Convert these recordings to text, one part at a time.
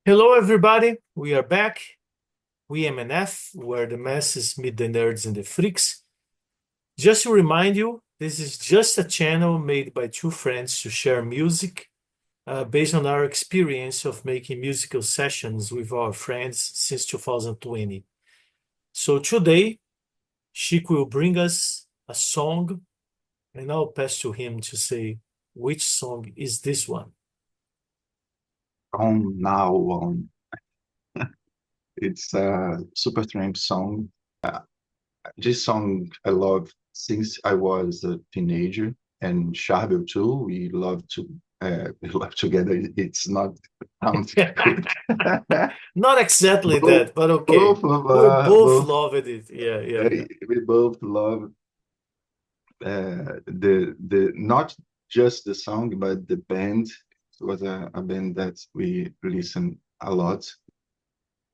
Hello, everybody. We are back. We MNF, where the masses meet the nerds and the freaks. Just to remind you, this is just a channel made by two friends to share music based on our experience of making musical sessions with our friends since 2020. So today, Chico will bring us a song, and I'll pass to him to say which song is this one. From now on. It's a Supertramp song. This song I love since I was a teenager, and Charbel too. We love together. It's not sound good. Not exactly both that, but okay. both of We both both loved it. Yeah, yeah, yeah. we both love the not just the song but the band. It was a band that we listened a lot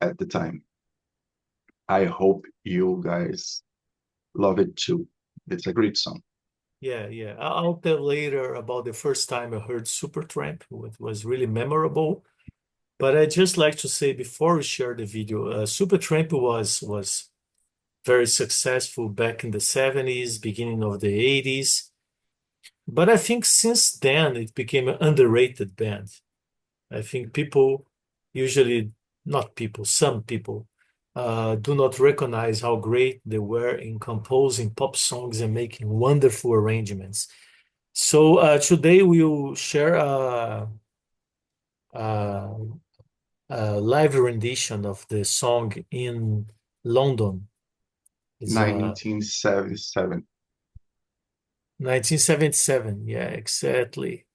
at the time. I hope you guys love it too. It's a great song. Yeah, yeah. I'll tell later about the first time I heard Supertramp. It was really memorable. But I just like to say before we share the video, Supertramp was very successful back in the 70s, beginning of the 80s. But I think since then it became an underrated band. I think people usually, not people, some people do not recognize how great they were in composing pop songs and making wonderful arrangements. So today we'll share a, a live rendition of the song in London. It's 1977. 1977. Yeah, exactly.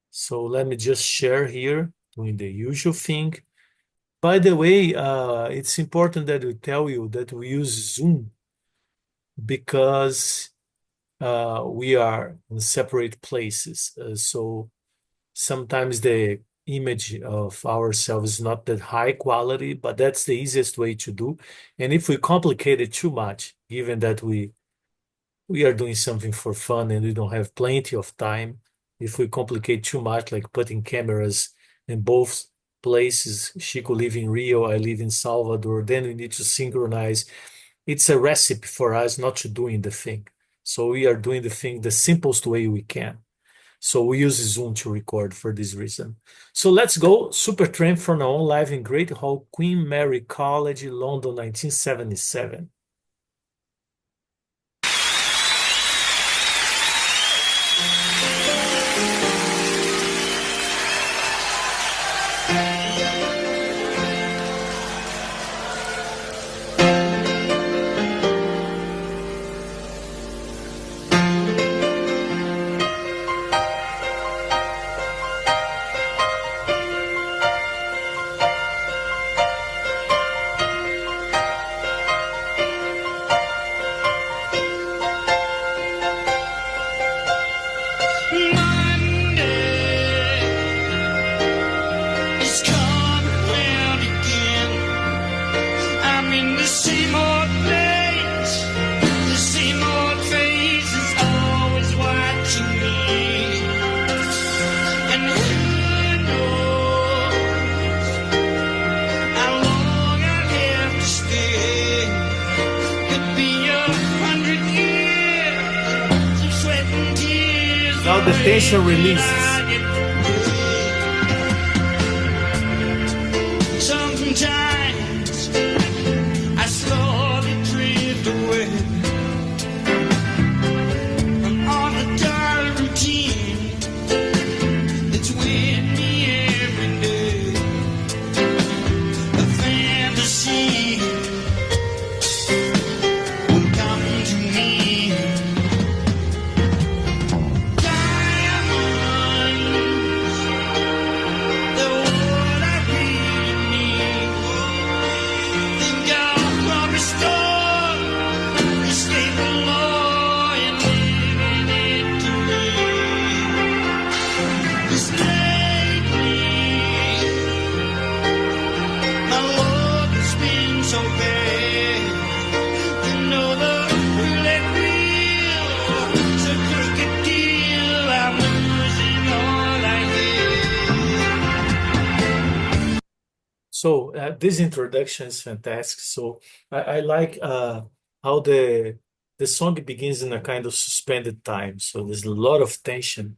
So let me just share here, doing the usual thing. By the way, it's important that we tell you that we use Zoom because we are in separate places. So sometimes the image of ourselves is not that high quality, but that's the easiest way to do. And if we complicate it too much, given that we are doing something for fun and we don't have plenty of time, if we complicate too much, like putting cameras in both places, Chico live in Rio, I live in Salvador, then we need to synchronize. It's a recipe for us not to doing the thing. So we are doing the thing the simplest way we can. So we use Zoom to record for this reason. So let's go. Supertramp from now on live in Great Hall, Queen Mary College, London, 1977. Now the tension releases. Sometimes I slowly drift away on a dull routine that's with me every day. A fantasy will come to me. Diamond this introduction is fantastic. So I like how the song begins in a kind of suspended time. So there's a lot of tension.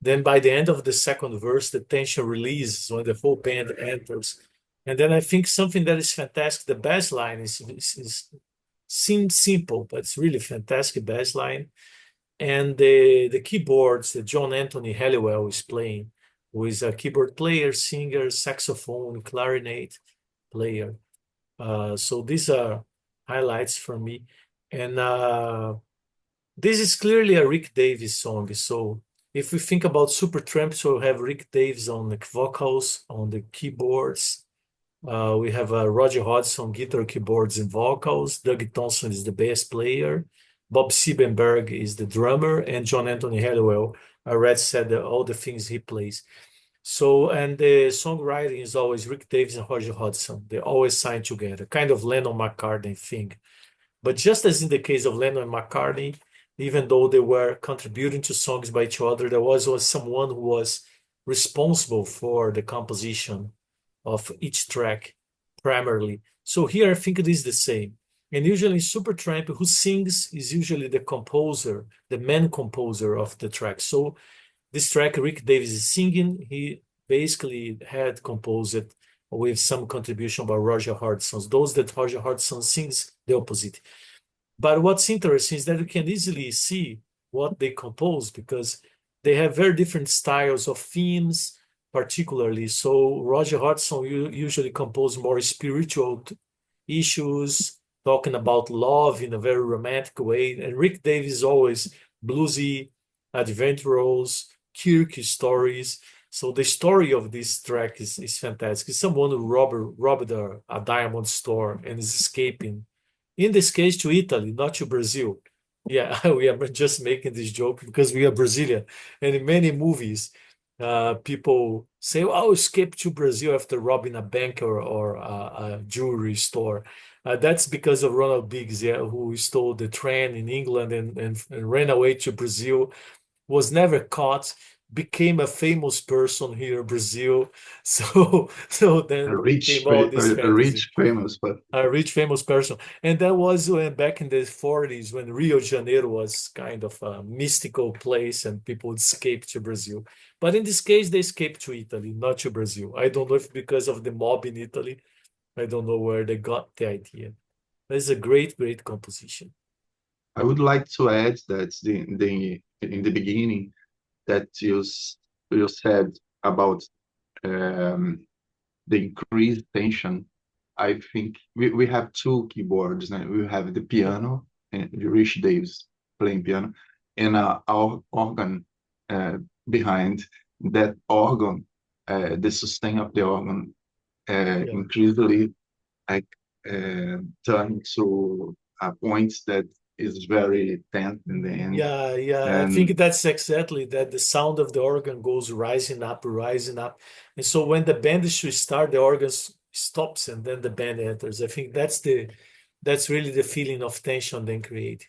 Then by the end of the second verse, the tension releases when the full band enters. And then I think something that is fantastic, the bass line seems simple, but it's really fantastic bass line. And the keyboards that John Anthony Halliwell is playing, who is a keyboard player, singer, saxophone, clarinet player. So these are highlights for me. And this is clearly a Rick Davies song. So if we think about Supertramp, so we have Rick Davies on the vocals, on the keyboards. We have Roger Hodgson, guitar, keyboards, and vocals. Doug Thompson is the bass player. Bob Siebenberg is the drummer, and John Anthony Halliwell. I already said all the things he plays. So, and the songwriting is always Rick Davies and Roger Hodgson. They always sign together, kind of Lennon-McCartney thing. But just as in the case of Lennon and McCartney, even though they were contributing to songs by each other, there was someone who was responsible for the composition of each track primarily. So here I think it is the same. And usually Supertramp, who sings is usually the composer, the main composer of the track. So this track, Rick Davies is singing. He basically had composed it with some contribution by Roger Hodgson. Those that Roger Hodgson sings the opposite. But what's interesting is that you can easily see what they compose because they have very different styles of themes, particularly. So Roger Hodgson usually composes more spiritual issues, talking about love in a very romantic way. And Rick Davies is always bluesy, adventurous, quirky stories. So the story of this track is fantastic. It's someone who robbed a diamond store and is escaping, in this case, to Italy, not to Brazil. Yeah, we are just making this joke because we are Brazilian. And in many movies, people say, "Oh, escape to Brazil after robbing a bank or a jewelry store." That's because of Ronald Biggs, who stole the train in England and ran away to Brazil, was never caught, became a famous person here in Brazil. So then A rich, came all this a fantasy. rich famous, but A rich famous person. And that was when back in the 40s when Rio de Janeiro was kind of a mystical place and people would escape to Brazil. But in this case, they escaped to Italy, not to Brazil. I don't know if because of the mob in Italy. I don't know where they got the idea. It's a great, great composition. I would like to add that in the beginning that you said about the increased tension. I think we have two keyboards, and we have the piano and Rich Davies playing piano, and our organ behind that organ. The sustain of the organ increasingly turn to a point that is very tense in the end. Yeah. I And think that's exactly that. The sound of the organ goes rising up. And so when the band should start, the organ stops and then the band enters. I think that's really the feeling of tension then created.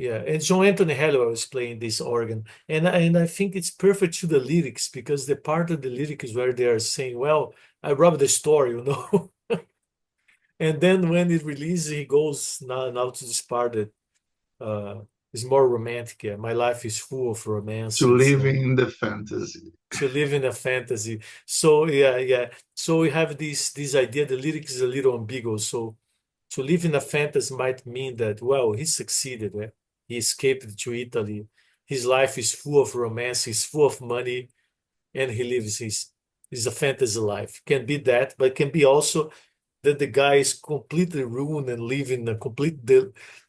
Yeah, and John Anthony Halliwell is playing this organ, and I think it's perfect to the lyrics because the part of the lyrics where they are saying, "Well, I robbed the store," and then when it releases, he goes now to this part that is more romantic. Yeah, my life is full of romance. to live in the fantasy. To live in a fantasy. So yeah. So we have this idea. The lyric is a little ambiguous. So to live in a fantasy might mean that, well, he succeeded. Eh? He escaped to Italy. His life is full of romance. He's full of money, and he lives his a fantasy life. Can be that, but can be also that the guy is completely ruined and living in a complete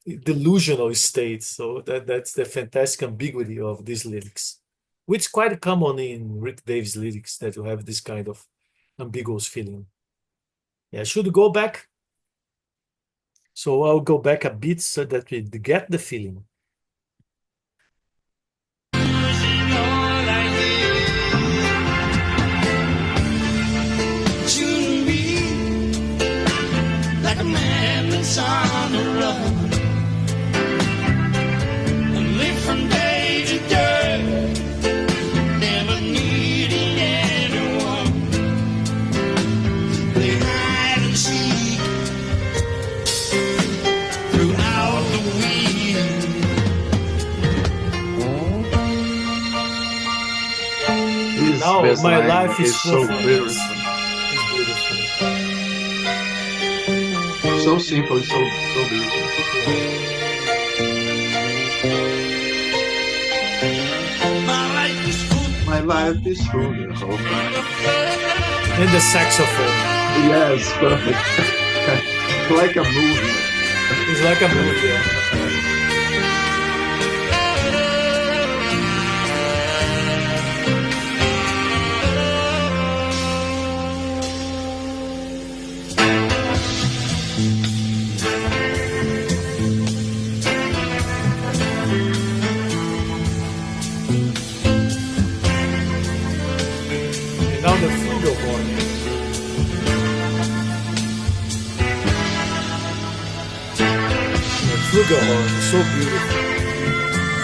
delusional state. So that's the fantastic ambiguity of these lyrics, which is quite common in Rick Davies lyrics, that you have this kind of ambiguous feeling. Yeah, should we go back? So I'll go back a bit so that we get the feeling. Losing all I did. Shouldn't be like a man that's on the run. And live from day to day, never needing anyone. the wind. His Now bass my line life is is full so of beautiful. It's beautiful. So simple, so beautiful. My life is full. My life is full the whole time. And the saxophone. Yes, perfect. Like a movie. It's like a movie. Yeah. And now the flugelhorn. The flugelhorn is so beautiful.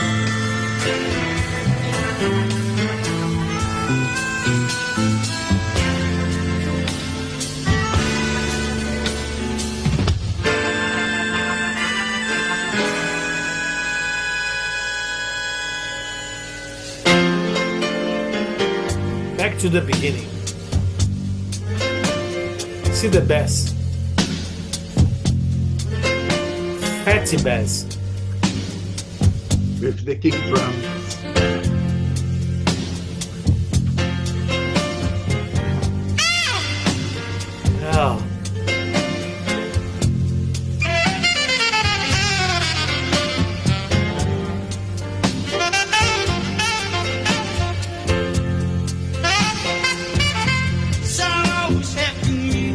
Back to the beginning. See the bass. Fatty bass. With the kick drum. Yeah. Sorrows have me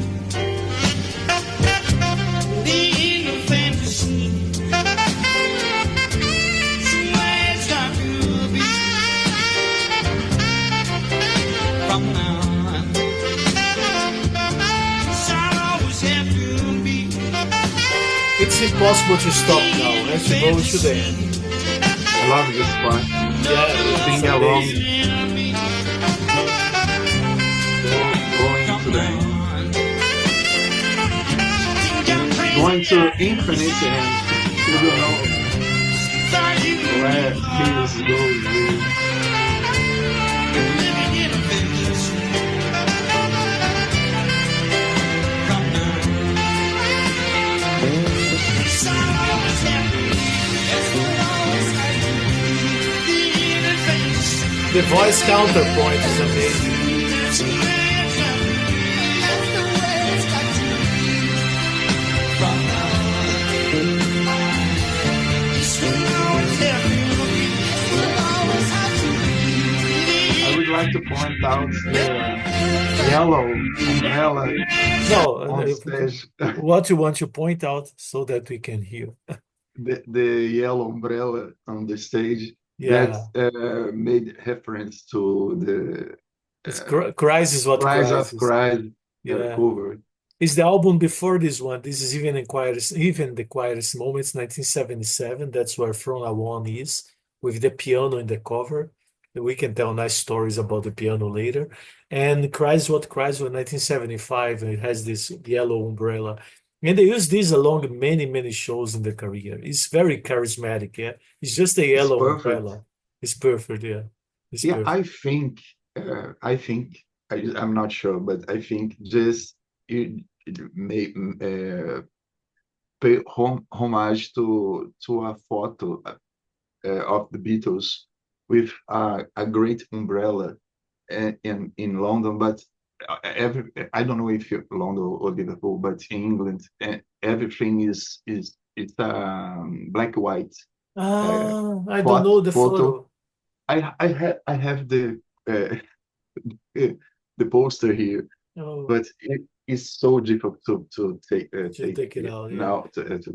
in a fantasy. Somewhere it's got to be from now on. Sorrows have to be. It's impossible to stop now. Let's go to the end. I love this part. Yeah, Sing it's along. amazing. Going to the going to infinite and you don't know where things go. The voice counterpoint is amazing. I would like to point out the yellow umbrella No, on stage. what you want to point out so that we can hear. The yellow umbrella on the stage Yeah, that made reference to the it's Cries is what Rise cries of is. Christ Yeah. cover. It's the album before this one. This is even the quietest moments, 1977. That's where From Now On is, with the piano in the cover. We can tell nice stories about the piano later. And Cries What Cries was 1975. And it has this yellow umbrella. And they use this along many, many shows in the career. It's very charismatic, yeah. It's just a It's yellow perfect. umbrella. It's perfect, yeah. It's Yeah, perfect. I think I'm not sure, but I think just it may pay homage to a photo of the Beatles with a great umbrella in London, but I don't know if you're London or Liverpool, but in England, everything is it's black white I don't know the photo. photo. I have the poster here, Oh. but it is so difficult to take take it out, yeah. now.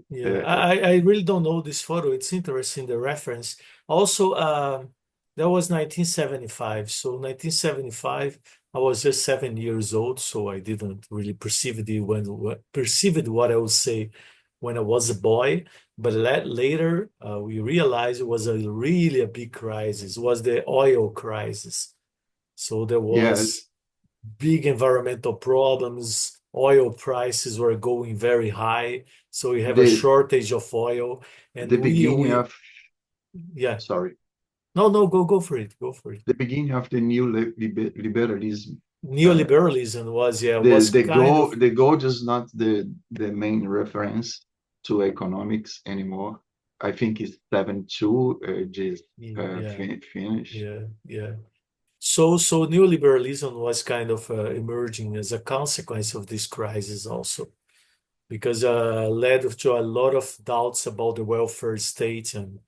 Yeah, I really don't know this photo. It's interesting, the reference. Also, that was 1975. So 1975, I was just 7 years old, so I didn't really perceive what I would say when I was a boy. But later, we realized it was really a big crisis. It was the oil crisis. So there was Yes. big environmental problems, oil prices were going very high, so we have a The shortage of oil, and the beginning we of yeah. sorry, No, go for it. Go for it. the beginning of the new liberalism. Neoliberalism was The kind of gold is not the main reference to economics anymore. I think it's 7.2 just yeah, finished. yeah. So neoliberalism was kind of emerging as a consequence of this crisis also, because led to a lot of doubts about the welfare state, and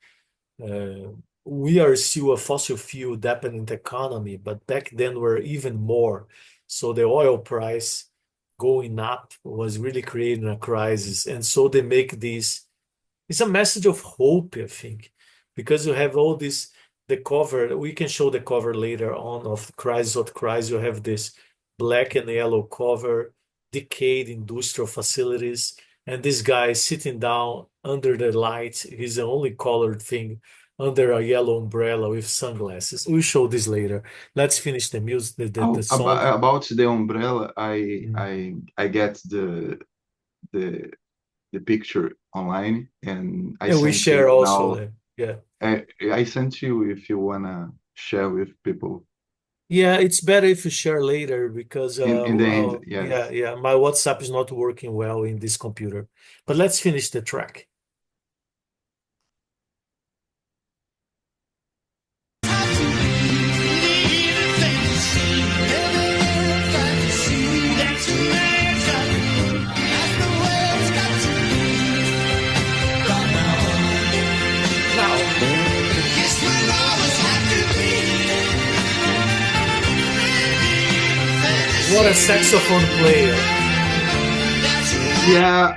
uh, we are still a fossil fuel dependent economy, but back then we're even more. So the oil price going up was really creating a crisis, and so they make this. It's a message of hope, I think, because you have all this, the cover, we can show the cover later on of Crisis of Crisis. You have this black and yellow cover, decayed industrial facilities, and this guy sitting down under the light. He's the only colored thing under a yellow umbrella with sunglasses. We'll show this later. Let's finish the music, the Oh, song. about the umbrella, Mm. I get the the picture online and I Yeah, we sent share you also. now. Yeah. I sent you if you wanna share with people Yeah, it's better if you share later because in the end. Yes. yeah, my WhatsApp is not working well in this computer. But let's finish the track. What a saxophone player. Yeah,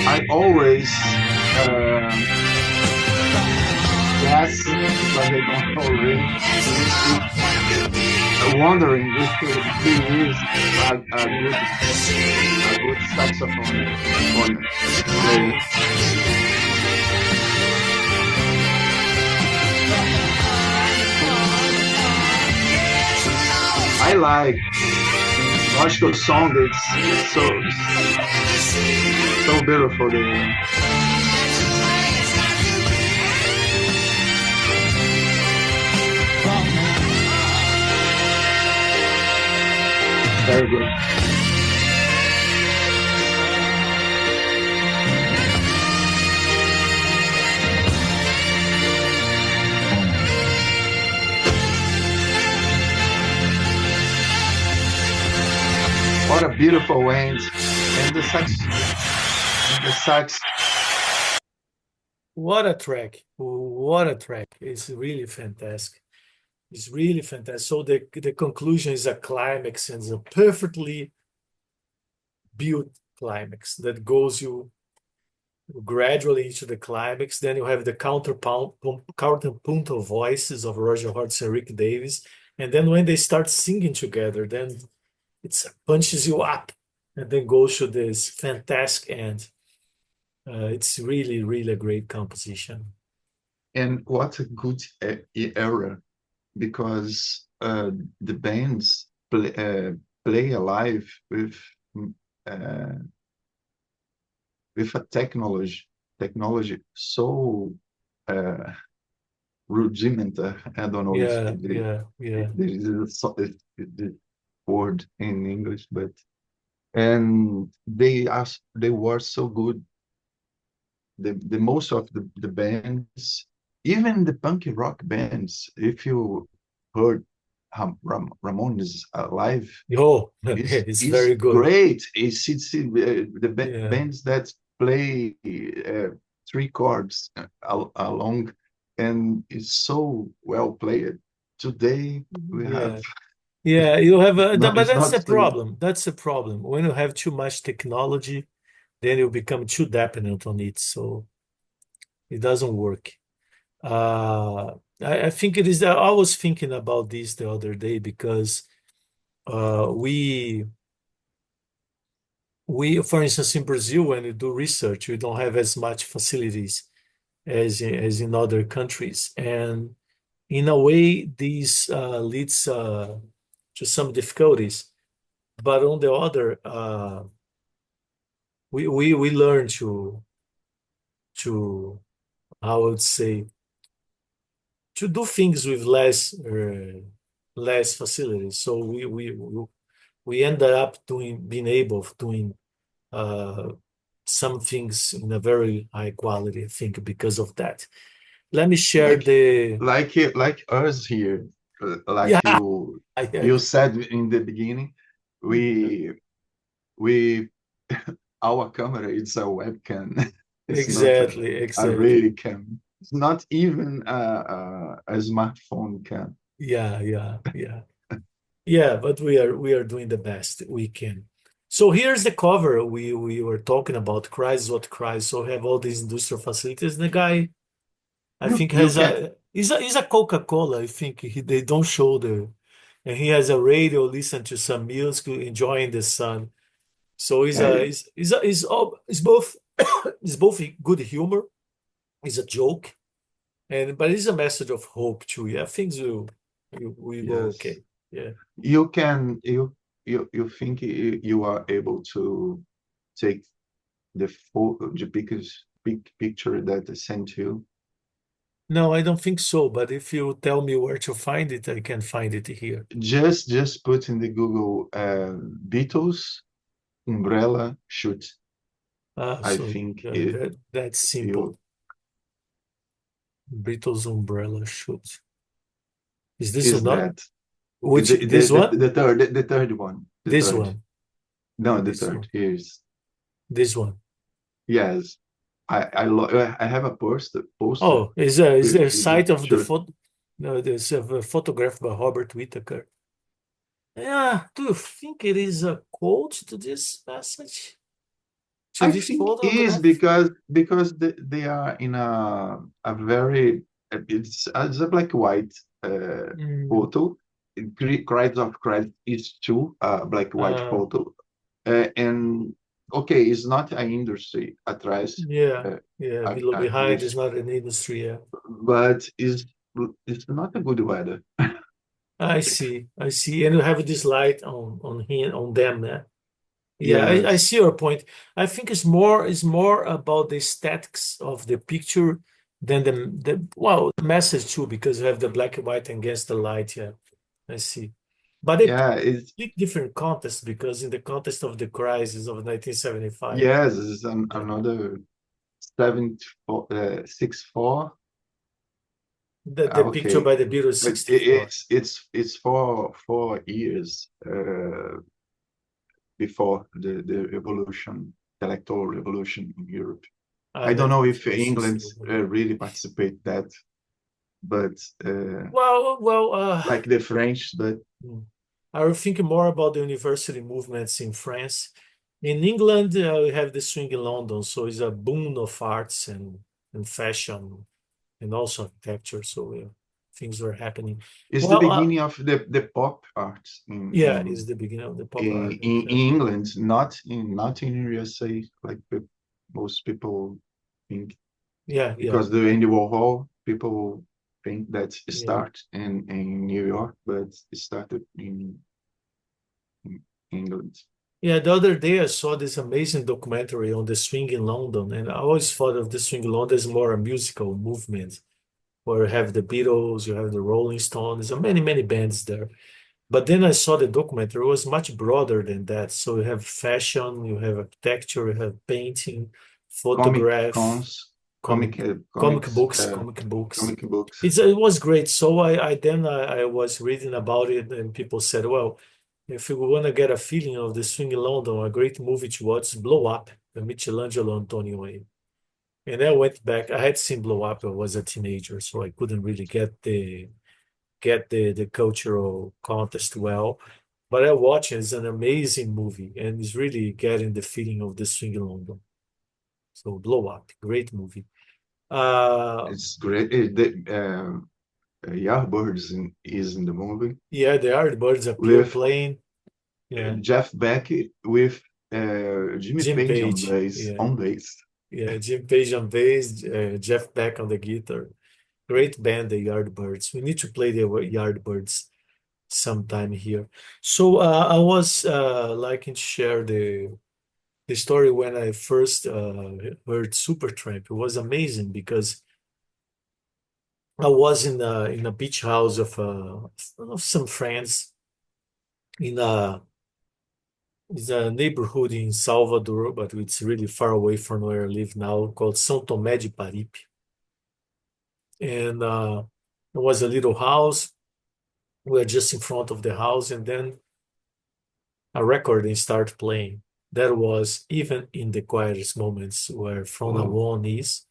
I always guess because I don't know really, wondering if he is a good saxophone player. I like logical song. It's so beautiful. Very good. What a beautiful wind and the sax. What a track. What a track. It's really fantastic. It's really fantastic. So the conclusion is a climax, and it's a perfectly built climax that goes you gradually into the climax. Then you have the counterpuntal voices of Roger Hodgson and Rick Davis. And then when they start singing together, then it punches you up and then goes to this fantastic end. It's really, really a great composition. And what a good era, because the bands play alive uh, with a technology so rudimentary. I don't know if Yeah. there is the word in English, but and they were so good. The most of the bands, even the punk rock bands, if you heard Ramones live, Oh, it's is very good. great. It's Yeah. bands that play three chords along, and it's so well played. Today we have Yeah, you have but it's that's not the problem. That's the problem. When you have too much technology, then you become too dependent on it. So it doesn't work. I think it is. I was thinking about this the other day because we, for instance, in Brazil, when we do research, we don't have as much facilities as in other countries, and in a way, this leads to some difficulties but on the other, we learn to how I would say to do things with less facilities. So we ended up being able of doing uh, some things in a very high quality, I think, because of that. Let me share Like the like us here, yeah, like you said in the beginning, we we our camera is a webcam. It's not a exactly. really cam. It's not even a smartphone cam. Yeah, but we are doing the best we can. So here's the cover we were talking about, Cries What Cries. So we have all these industrial facilities. The guy, I think, You has can he's a Coca-Cola. I think they don't show and he has a radio, listen to some music, enjoying the sun. So uh, he's both it's both good humor, it's a joke, but it's a message of hope too. Yeah, things will go yes. okay. Yeah. You can you think you are able to take the photo, the biggest big picture that I sent you. No, I don't think so. But if you tell me where to find it, I can find it here. Just put in the Google Beatles umbrella shoot. I So think it that's you simple. Beatles umbrella shoot. Is this is one not? that Which this one? the third one, the This third. one. No, the This third one. is This one. yes. I have a poster Oh, is there a with the site of the picture. photo? No, there's a photograph by Robert Whittaker. Yeah, do you think it is a quote to this message? To I this think is photograph? because they are in a very it's a black white Mm, photo. Cries of Christ is too black white uh, photo, and okay, it's not an industry atrás, yeah, uh, yeah. Below behind with, is not an industry. Yeah. but it's not a good weather. I see. And you have this light on him on them, yeah. Yeah, I Yes, see your point. I think it's more about the aesthetics of the picture than the message too, because you have the black and white against the light. Yeah, I see. But it yeah, it's complete different context because in the context of the crisis of 1975, yes, it's yeah, another 74 64. the picture Okay, by the Beatles but 64. it's 4 years before the revolution, the electoral revolution in Europe. I don't That know was if was England 61. really participate that, but Well, like the French, that mm. I was thinking more about the university movements in France. In England, we have the swing in London, so it's a boom of arts and fashion and also architecture. So things were happening. is the Well, beginning of the pop art yeah, it's the beginning of the pop art. in England, not in USA, like most people think, Yeah, because the Andy Warhol people think that it yeah. start in New York, but it started in England. Yeah, the other day I saw this amazing documentary on the swing in London, and I always thought of the swing in London as more a musical movement, where you have the Beatles, you have the Rolling Stones, and many bands there. But then I saw the documentary, it was much broader than that. So you have fashion, you have architecture, you have painting, Comic photograph, cons, comic comic comics, books, comic books. comic books. It was great. So I was reading about it, and people said, well, if you want to get a feeling of the swing in London, a great movie to watch is Blow Up, the Michelangelo Antonioni. And I went back. I had seen Blow Up. I was a teenager, so I couldn't really get the cultural context well. But I watch it. It's an amazing movie, and it's really getting the feeling of the swing in London. So Blow Up, great movie. Uh, It's great. Yardbirds is in the movie yeah, the Yardbirds appear with playing. Yeah, Jeff Beck with Jimmy Jim Page Page. on bass. Yeah, Jim Page on bass, Jeff Beck on the guitar. Great band, the Yardbirds. We need to play the Yardbirds. sometime here. So I was liking to share the story when I first heard Supertramp. It was amazing because I was in a beach house of some friends in a neighborhood in Salvador, but it's really far away from where I live now, called São Tomé de Paripe. And it was a little house. We were just in front of the house, and then a recording started playing. That was even in the quietest moments where From Now Oh, On is.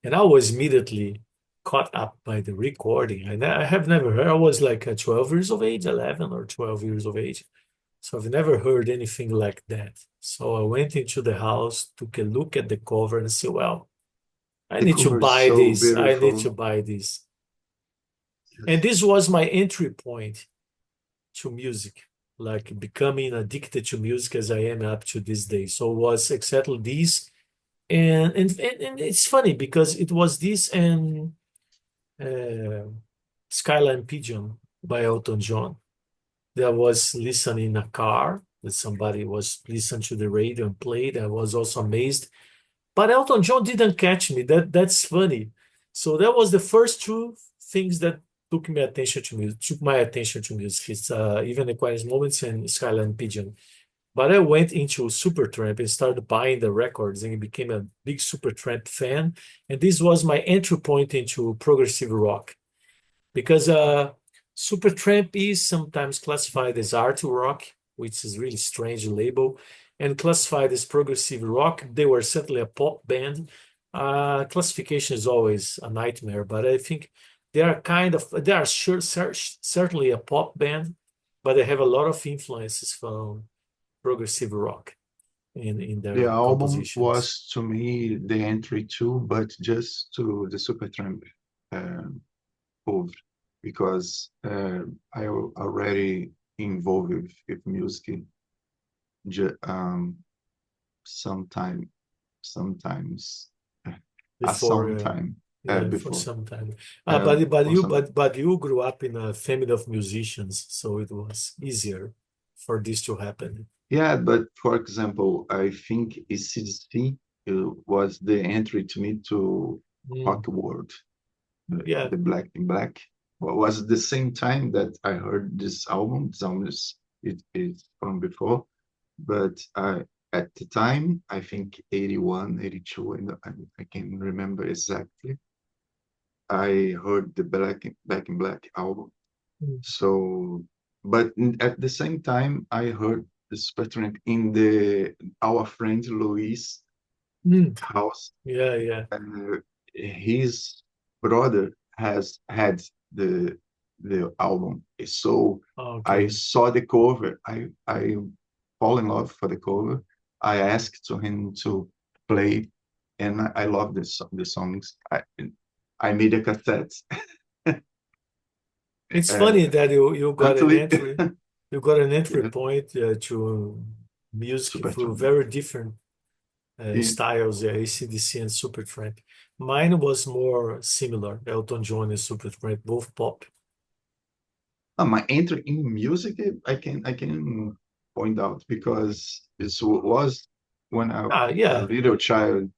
And I was immediately caught up by the recording. And I have never heard, I was like 12 years of age, 11 or 12 years of age. So I've never heard anything like that. So I went into the house, took a look at the cover and said, well, I the need to cover is buy so this. I need to beautiful. buy this. And Yes. this was my entry point to music, like becoming addicted to music as I am up to this day. So it was exactly this. And it's funny because it was this and uh, Skyline Pigeon by Elton John that I was listening in a car that somebody was listening to the radio and played. I was also amazed. But Elton John didn't catch me. That's funny. So that was the first two things that took my attention to music. It's even the quietest moments and Skyline Pigeon. But I went into Supertramp and started buying the records and became a big Supertramp fan. And this was my entry point into progressive rock because Supertramp is sometimes classified as art rock, which is really strange label, and classified as progressive rock. They were certainly a pop band. Classification is always a nightmare, but I think they are certainly a pop band, but they have a lot of influences from progressive rock in The their album compositions. was to me the entry too, but just to the Supertramp um, cover because I already involved with music sometime, sometimes Before some time Yeah, for before some time. uh, for some time. But you grew up in a family of musicians, so it was easier for this to happen. Yeah, but for example, I think AC/DC was the entry to me to Mm, rock world. yeah, The Black in Black was the same time that I heard this album. This album is from before, but at the time, I think 81, 82, and I can't remember exactly. I heard the Black in Black album. mm, So, but at the same time, I heard the Supertramp in the our friend Luis mm, house. yeah, yeah. His brother has had the album. So I Okay. saw the cover. I fall in love for the cover. I asked to him to play, and I love the songs. I made a cassette. It's funny Uh, that Actually, you got an entry yeah, point to music through Supertramp. very different Yeah. styles, AC/DC and Supertramp. Mine was more similar, Elton John and Supertramp, both pop. My entry in music, I can point out because it was when I was a Yeah. little child.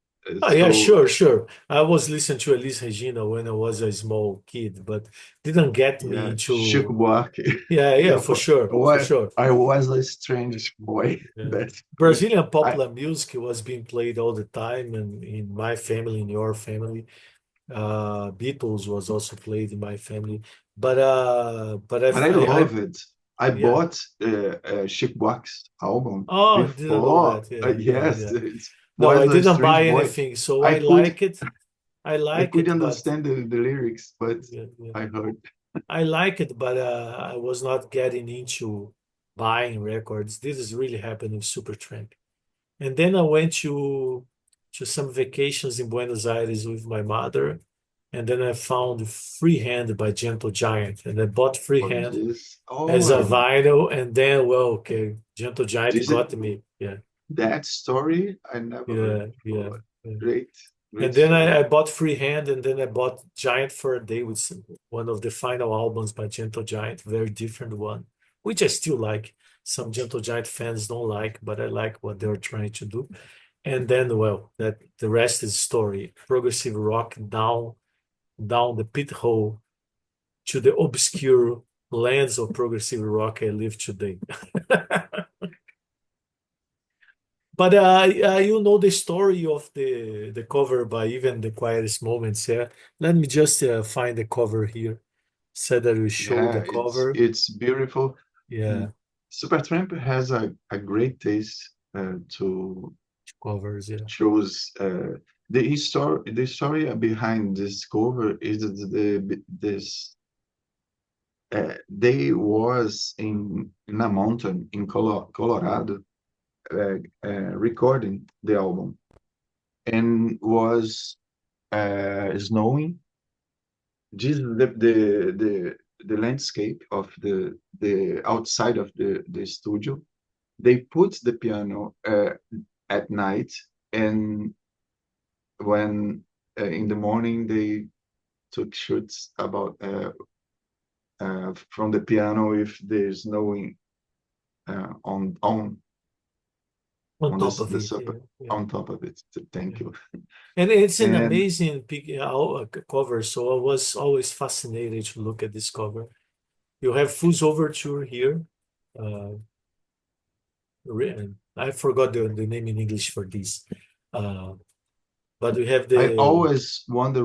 Oh, yeah, So sure, sure. I was listening to Elis Regina when I was a small kid, but didn't get me yeah, Chico into, Buarque. yeah, yeah, Yeah, for sure, for sure. I was a strange boy. Yeah. That's great. Brazilian I popular music was being played all the time, and in my family, in your family, Beatles was also played in my family. but I love it. I yeah. bought Chico Buarque's album Oh, didn't know before. that. Yeah, yeah, Yes, yeah. it No, was I a didn't strange buy boy. anything, so I could I I like could it, but understand the lyrics, but yeah, yeah. I heard. I like it, but I was not getting into buying records. This is really happening with Supertramp. And then I went to some vacations in Buenos Aires with my mother, and then I found Freehand by Gentle Giant, and I bought Oh, Freehand this. as a Oh, vinyl, and then well, okay, Gentle Giant this is got me. Yeah, that story I never heard yeah, yeah. before. Yeah. Great. Great And then story. I bought Freehand, and then I bought Giant for a Day, with one of the final albums by Gentle Giant, very different one, which I still like. Some Gentle Giant fans don't like, but I like what they're trying to do. And then, well, that the rest is story. Progressive rock down the pit hole to the obscure lands of progressive rock I live today. But you know the story of the cover by Even the Quietest Moments. Yeah, let me just find the cover here. Said that we show the Yeah, cover. it's beautiful. Yeah, Supertramp has a great taste to covers. Yeah, choose the story behind this cover is this they was in a mountain in Colorado recording the album and was snowing. This is the landscape of the outside of the studio. They put the piano at night, and when in the morning they took shoots about from the piano if there's snowing on on on top this of the it. super Yeah, yeah, on top of it. Thank yeah. you. And it's an And amazing cover. So I was always fascinated to look at this cover. You have Fool's Overture here. Uh, I forgot the name in English for this. Uh, but we have I the always wonder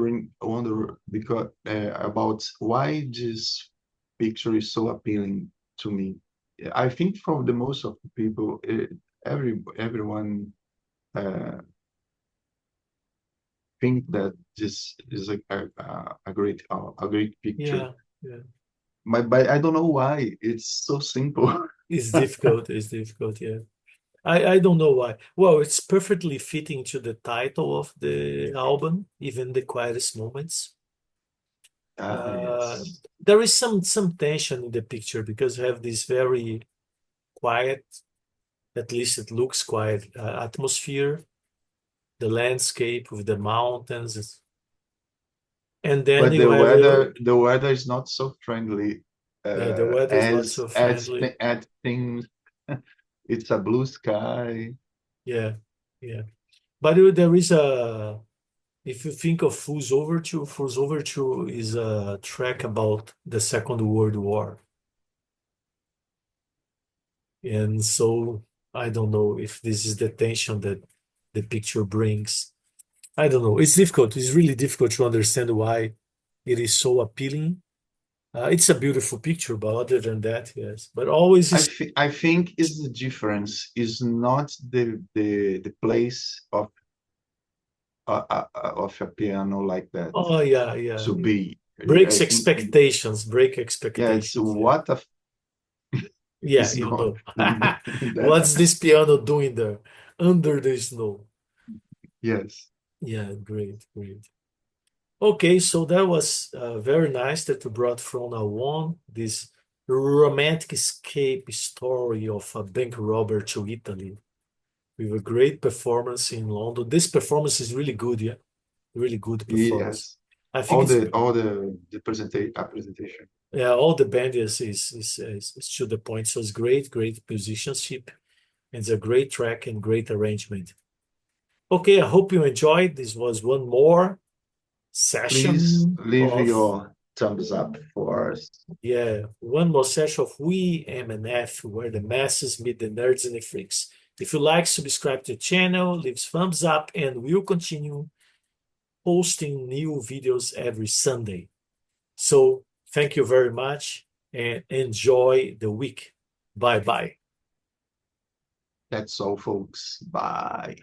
because about why this picture is so appealing to me. I think for the most of the people, everyone uh, think that this is a great picture. yeah, yeah. But I don't know why it's so simple. It's difficult. It's difficult. Yeah. I don't know why. Well, it's perfectly fitting to the title of the album, Even the Quietest Moments. Uh, Yes. there is some tension in the picture because you have this very quiet, at least it looks quiet, atmosphere, the landscape with the mountains, and then But you have the weather is not so friendly yeah, the weather is not so friendly. as things. It's a blue sky. Yeah, yeah. But there is a if you think of Fool's Overture is a track about the Second World War. And so I don't know if this is the tension that the picture brings. I don't know. It's difficult. It's really difficult to understand why it is so appealing. It's a beautiful picture, but other than that, yes. But always is, I think is the difference is not the place of a piano like that oh yeah, yeah, to yeah. be. Breaks I think expectations, break yeah, it's expectations. Yeah, what yeah, is you going know. in What's that. this piano doing there under the snow? Yes. Yeah, great, great. Okay, so that was very nice that you brought from now on this romantic escape story of a bank robber to Italy with a great performance in London. This performance is really good, yeah, really good performance. Yes. I think it's All the presentation. yeah, all the band is to the point. So it's great, great musicianship, and it's a great track and great arrangement. Okay, I hope you enjoyed. This was one more Please session leave of your thumbs up for us. yeah, one more session of We MNF, where the masses meet the nerds and the freaks. If you like, subscribe to the channel, leave thumbs up, and we'll continue posting new videos every Sunday. So thank you very much and enjoy the week. Bye bye. That's all, folks. Bye.